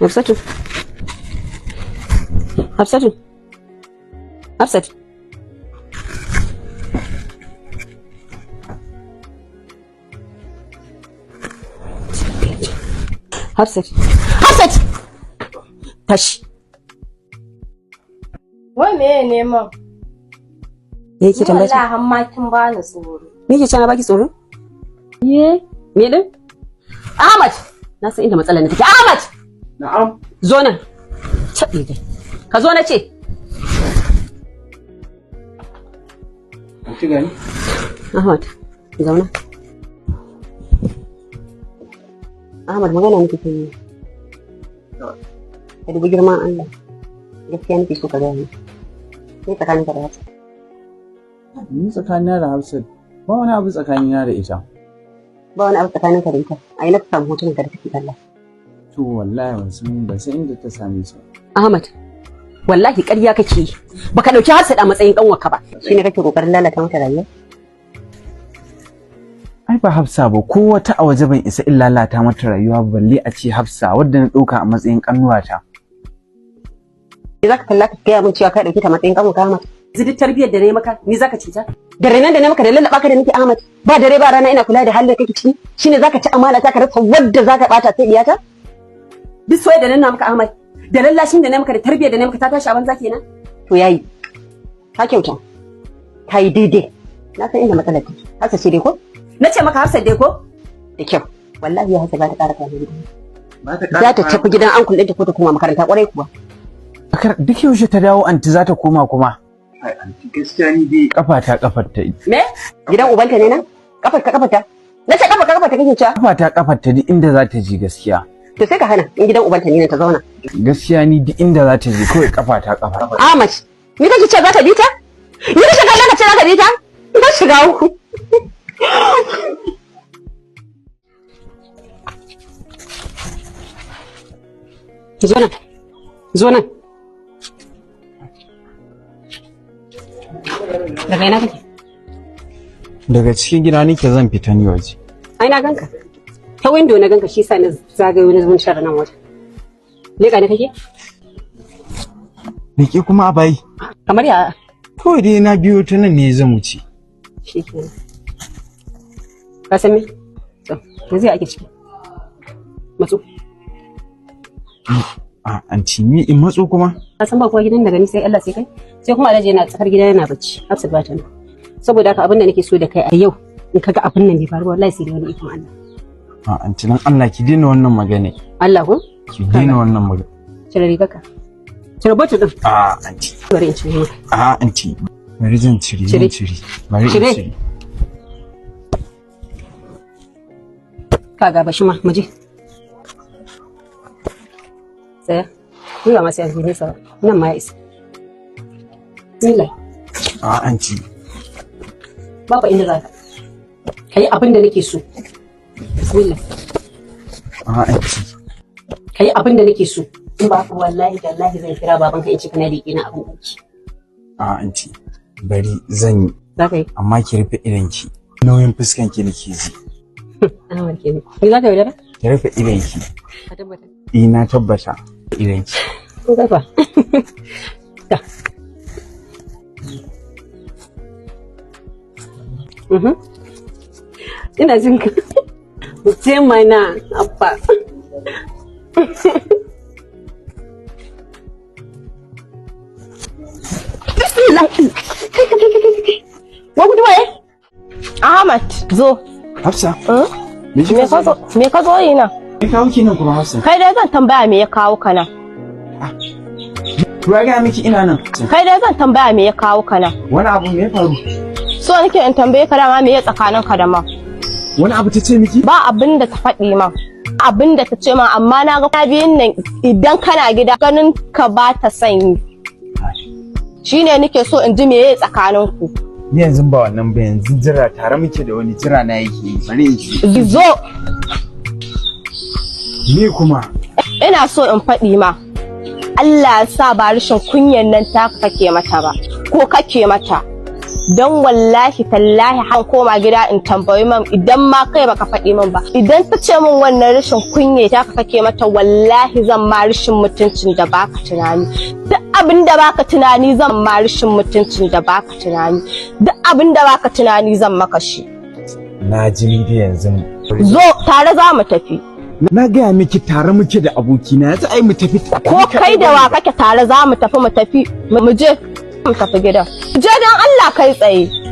Hafsatu. Hafsatu. Hafsat. Hafsat. Hafsat. Tashi. Wai me ne ma? Me yake tambaya? Wallahi har ma kin bani tsoro. Me yake cana baki tsoro? Ye? Me din? Ahmad. Na san inda matsalar ne take. Ahmad. Na'am. Zo nan. Tabi dai. Ka zo na ce. Ki gani? Ahmad. Zauna. Ahmad magana nake yi. Ka dubi girman Allah. Gaskiya nake so ka gani. Sai tsakaninka da Hafsat. Ni tsakanina da Hafsat ba wani abu tsakanina da ita. Ba wani abu tsakaninka da ita. A ina ka samu hotunan ka da take kalla. To wallahi ban san inda ta same su. Ahmad. Wallahi ƙarya kake yi. Baka dauki Hafsat a matsayin kanwarka ba. Shine kake kokarin lalata mata rayuwa? Ai ba Hafsa ba, ko wata a waje ban isa in lalata mata rayuwa balle a ce Hafsa wadda na dauka a matsayin kannuwata. Ni zaka kalla ka gaya min cewa ka dauke ta matsayin kanwarka Ahmad. Yanzu duk tarbiyyar da nayi maka ni zaka cuta? Da renan da nayi maka da lallaba ka da nake Ahmad. Ba dare ba rana ina kula da halin da kake ciki. Shine zaka ci amana ta ka rasa wadda zaka bata sai diyata? Duk soyayya da nan maka Ahmad. Da lallashin da nayi maka da tarbiyyar da nayi maka ta tashi a banza kenan? To yayi. Ka kyauta. Ka yi daidai. Na san inda matsalar take. Haka ce dai ko? Na ce maka Hafsat dai ko? Da kyau. Wallahi ya Hafsat ba ta ƙara kawo gidan. Za ta tafi gidan ankul ɗinta ko ta koma makaranta ƙwarai kuwa. Duk yaushe ta dawo anti za ta koma kuma. Ai anti gaskiya ni dai Kafar ta. Me? Gidan ubanta ne nan? Kafar ta. Na ce kafar ta kake cewa? Kafar ta duk inda za ta ji gaskiya. To sai ka hana in gidan ubanta ne nan ta zauna. Gaskiya ni duk inda za ta ji kawai kafa ta. Ahmad, ni kake ce za ka bi ta? Ni kake kallon ka ce za ka bi ta? Ina shiga uku. Zo nan. Daga ina kake? Daga cikin gida nake zan fita ni waje. Ai na ganka. Ta window na ganka shi sa na zagayo na zuwan shara nan waje. Leka ne kake? Leke kuma a bayi. Kamar ya? Kawai dai na biyo ta nan ne zan wuce. Shi kenan. Ka san me? To, yanzu ya ake ciki. Matsu. Anti ni in matso kuma? Ka san ba kowa gidan daga ni sai Allah sai kai? Sai kuma Alhaji yana tsakar gida yana bacci. Hafsat ba ta nan. Saboda haka abin da nake so da kai a yau in kaga abin nan bai faru wallahi sai da wani ikon Allah. Anti nan Allah ki daina wannan magana. Allah ko? Ki daina wannan magana. Cire rigarka. Cire batu din. Anti. Bari in cire maka. Anti. Bari zan cire. Bari in cire. Kaga bashi ma muje. Tsaya. Ni ba ma sai an nisa nan ma ya isa. Bismillah. Anti. Ba fa inda za ka. Kai abin da nake so. Bismillah. Anti. Kai abin da nake so. In ba ku wallahi tallahi zan kira babanka in ci kana da ina abin ɗauki. Anti. Bari zan yi. Za ka yi? Amma ki rufe idanki. Nauyin fuskan ki nake ji. Ana warke ne. Ni za ka yi da? Ki rufe idanki. Ka tabbata. Na tabbata idanki. Ko kafa. Ta. Ina jin ka. Ce mana abba. Wa gudu waye? Ahmad, zo. Hafsa. Me ka zo yi nan? Me kawo ki nan kuma Hafsa? Kai dai zan tambaya me ya kawo ka nan. Ruwa ga miki ina nan. Kai dai zan tambaya me ya kawo ka nan. Wani abu me ya faru? So nake in tambaye ka dama me ya tsakanin ka da ma. Wani abu ta ce miki? Ba abin da ta faɗi ma. Abin da ta ce ma amma na ga biyun nan idan kana gida ganin ka ba ta sanyi. Shine nake so in ji me ya tsakanin ku. Ni yanzu ba wannan ba yanzu jira tare muke da wani jira na yake yi. Bari in ci. Zo. Ni kuma. Ina so in faɗi ma. Allah ya sa ba rashin kunyan nan ta kake mata ba. Ko kake mata. don wallahi tallahi han koma gida in tambayi mam idan ma kai baka faɗi min ba idan ta ce min wannan rashin kunye ta ka kake mata wallahi zan ma rashin mutuncin da baka tunani duk abin da baka tunani zan ma rashin mutuncin da baka tunani duk abin da baka tunani zan maka shi na ji ni da yanzu zo tare za mu tafi na gaya miki tare muke da abokina yanzu ai mu tafi ko kai da wa kake tare za mu tafi mu je mu tafi gidan je dan Allah kai tsaye